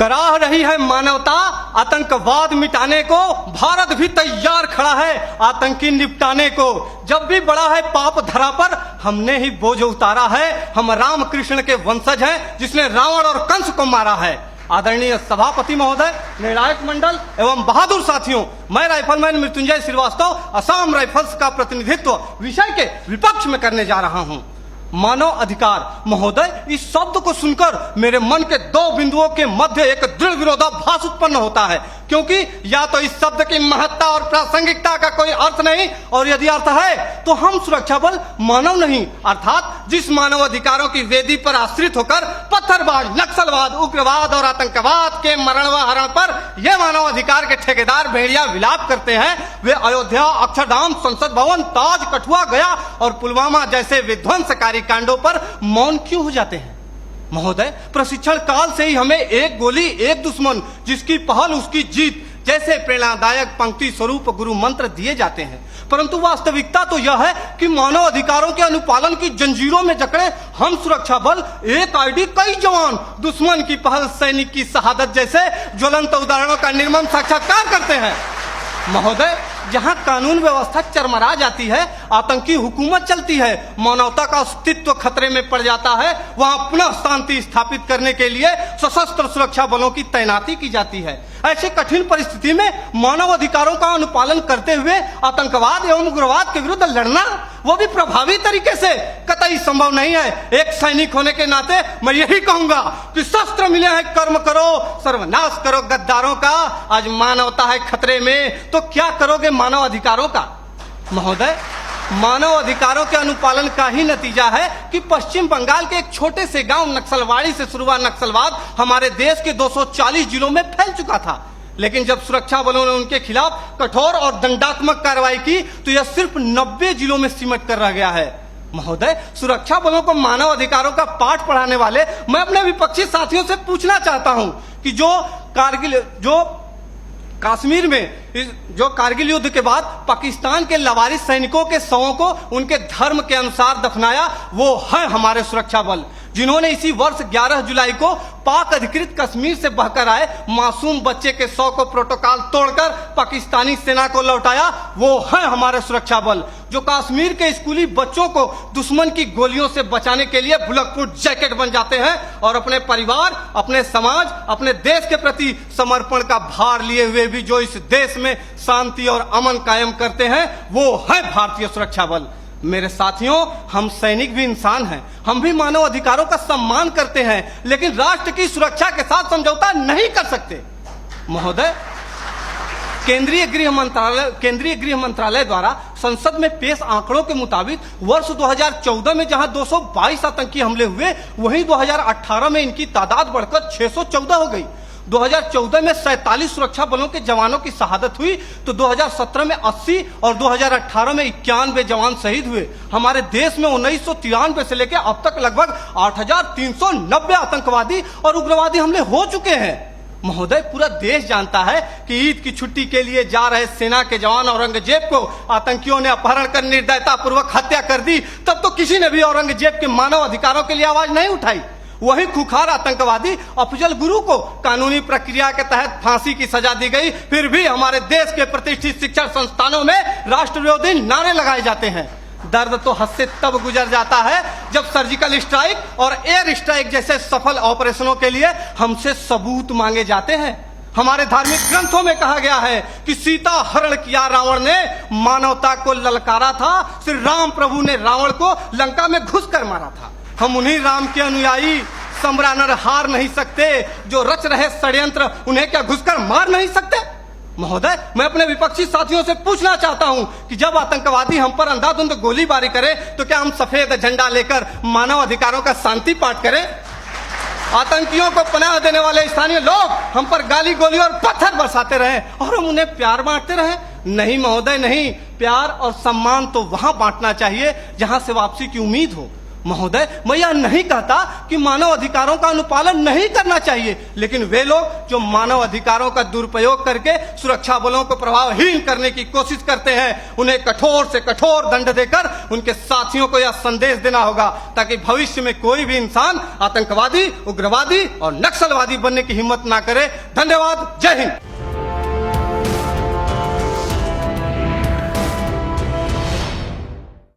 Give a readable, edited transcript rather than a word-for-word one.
कराह रही है मानवता आतंकवाद मिटाने को, भारत भी तैयार खड़ा है आतंकी निपटाने को। जब भी बड़ा है पाप धरा पर, हमने ही बोझ उतारा है। हम राम कृष्ण के वंशज हैं, जिसने रावण और कंस को मारा है। आदरणीय सभापति महोदय, निर्णायक मंडल एवं बहादुर साथियों, मैं राइफलमैन मृत्युंजय श्रीवास्तव असम राइफल्स का प्रतिनिधित्व विषय के विपक्ष में करने जा रहा हूं। मानव अधिकार महोदय, इस शब्द को सुनकर मेरे मन के दो बिंदुओं के मध्य एक दृढ़ विरोधाभास उत्पन्न होता है, क्योंकि या तो इस शब्द की महत्ता और प्रासंगिकता का कोई अर्थ नहीं, और यदि अर्थ है तो हम सुरक्षा बल मानव नहीं, अर्थात जिस मानव अधिकारों की वेदी पर आश्रित होकर पत्थरबाज, नक्सलवाद, उग्रवाद और आतंकवाद के मरण व हरण पर ये मानव अधिकार के ठेकेदार भेड़िया विलाप करते हैं, वे अयोध्या, अक्षरधाम, संसद भवन, ताज, कठुआ, गया और पुलवामा जैसे विध्वंसकारी कांडों पर मौन क्यों हो जाते हैं? महोदय, प्रशिक्षण काल से ही हमें एक गोली एक दुश्मन, जिसकी पहल उसकी जीत जैसे प्रेरणादायक पंक्ति स्वरूप गुरु मंत्र दिए जाते हैं, परंतु वास्तविकता तो यह है कि मानव अधिकारों के अनुपालन की जंजीरों में जकड़े हम सुरक्षा बल एक आईडी कई जवान, दुश्मन की पहल सैनिक की शहादत जैसे ज्वलंत उदाहरणों का निर्मम साक्षात्कार करते हैं। महोदय, जहां कानून व्यवस्था चरमरा जाती है, आतंकी हुकूमत चलती है, मानवता का अस्तित्व खतरे में पड़ जाता है, वहां पुनः शांति स्थापित करने के लिए सशस्त्र सुरक्षा बलों की तैनाती की जाती है। ऐसी कठिन परिस्थिति में मानव अधिकारों का अनुपालन करते हुए आतंकवाद एवं उग्रवाद के विरुद्ध लड़ना, वो भी प्रभावी तरीके से, कतई संभव नहीं है। एक सैनिक होने के नाते मैं यही कहूंगा कि शस्त्र मिले हैं, कर्म करो, सर्वनाश करो गद्दारों का। आज मानवता है खतरे में, तो क्या करोगे मानव अधिकारों का? महोदय, मानव अधिकारों के अनुपालन का ही नतीजा है कि पश्चिम बंगाल के एक छोटे से गांव नक्सलवाड़ी से शुरू हुआ नक्सलवाद हमारे देश के 240 जिलों में फैल चुका था, लेकिन जब सुरक्षा बलों ने उनके खिलाफ कठोर और दंडात्मक कार्रवाई की तो यह सिर्फ 90 जिलों में सिमट कर रह गया है। महोदय, सुरक्षा बलों को मानव अधिकारों का पाठ पढ़ाने वाले मैं अपने विपक्षी साथियों से पूछना चाहता हूं कि कश्मीर में जो कारगिल युद्ध के बाद पाकिस्तान के लवारिस सैनिकों के शवों को उनके धर्म के अनुसार दफनाया, वो है हमारे सुरक्षा बल, जिन्होंने इसी वर्ष 11 जुलाई को पाक अधिकृत कश्मीर से बहकर आए मासूम बच्चे के शव को प्रोटोकॉल तोड़कर पाकिस्तानी सेना को लौटाया, वो है हमारे सुरक्षा बल, जो कश्मीर के स्कूली बच्चों को दुश्मन की गोलियों से बचाने के लिए बुलेटप्रूफ जैकेट बन जाते हैं और अपने परिवार, अपने समाज, अपने देश के प्रति समर्पण का भार लिए हुए भी जो इस देश में शांति और अमन कायम करते हैं, वो है भारतीय सुरक्षा बल। मेरे साथियों, हम सैनिक भी इंसान हैं, हम भी मानव अधिकारों का सम्मान करते हैं, लेकिन राष्ट्र की सुरक्षा के साथ समझौता नहीं कर सकते। महोदय, केंद्रीय गृह मंत्रालय द्वारा संसद में पेश आंकड़ों के मुताबिक वर्ष 2014 में जहां 222 आतंकी हमले हुए, वहीं 2018 में इनकी तादाद बढ़कर 614 हो गई। 2014 में 47 सुरक्षा बलों के जवानों की शहादत हुई तो 2017 में 80 और 2018 में 91 जवान शहीद हुए। हमारे देश में 1993 से लेकर अब तक लगभग 8,390 आतंकवादी और उग्रवादी हमले हो चुके हैं। महोदय, पूरा देश जानता है कि ईद की छुट्टी के लिए जा रहे सेना के जवान औरंगजेब को आतंकियों ने अपहरण कर निर्दयता पूर्वक हत्या कर दी, तब तो किसी ने भी औरंगजेब के मानव अधिकारों के लिए आवाज नहीं उठाई। वही खुखार आतंकवादी अफजल गुरु को कानूनी प्रक्रिया के तहत फांसी की सजा दी गई, फिर भी हमारे देश के प्रतिष्ठित शिक्षण संस्थानों में राष्ट्रविरोधी नारे लगाए जाते हैं। दर्द तो हद से तब गुजर जाता है जब सर्जिकल स्ट्राइक और एयर स्ट्राइक जैसे सफल ऑपरेशनों के लिए हमसे सबूत मांगे जाते हैं। हमारे धार्मिक ग्रंथों में कहा गया है कि सीता हरण किया रावण ने, मानवता को ललकारा था, श्री राम प्रभु ने रावण को लंका में घुसकर मारा था। हम उन्हीं राम के अनुयायी, सम्रानर हार नहीं सकते, जो रच रहे षड्यंत्र उन्हें क्या घुसकर मार नहीं सकते? महोदय, मैं अपने विपक्षी साथियों से पूछना चाहता हूं कि जब आतंकवादी हम पर अंधाधुंध गोलीबारी करे तो क्या हम सफेद झंडा लेकर मानव अधिकारों का शांति पाठ करें? आतंकियों को पनाह देने वाले स्थानीय लोग हम पर गाली गोली और पत्थर बरसाते रहे और हम उन्हें प्यार बांटते रहे? नहीं महोदय, नहीं। प्यार और सम्मान तो वहां बांटना चाहिए जहां से वापसी की उम्मीद हो। महोदय, मैं यह नहीं कहता कि मानव अधिकारों का अनुपालन नहीं करना चाहिए, लेकिन वे लोग जो मानव अधिकारों का दुरुपयोग करके सुरक्षा बलों को प्रभावहीन करने की कोशिश करते हैं, उन्हें कठोर से कठोर दंड देकर उनके साथियों को यह संदेश देना होगा ताकि भविष्य में कोई भी इंसान आतंकवादी, उग्रवादी और नक्सलवादी बनने की हिम्मत ना करे। धन्यवाद। जय हिंद।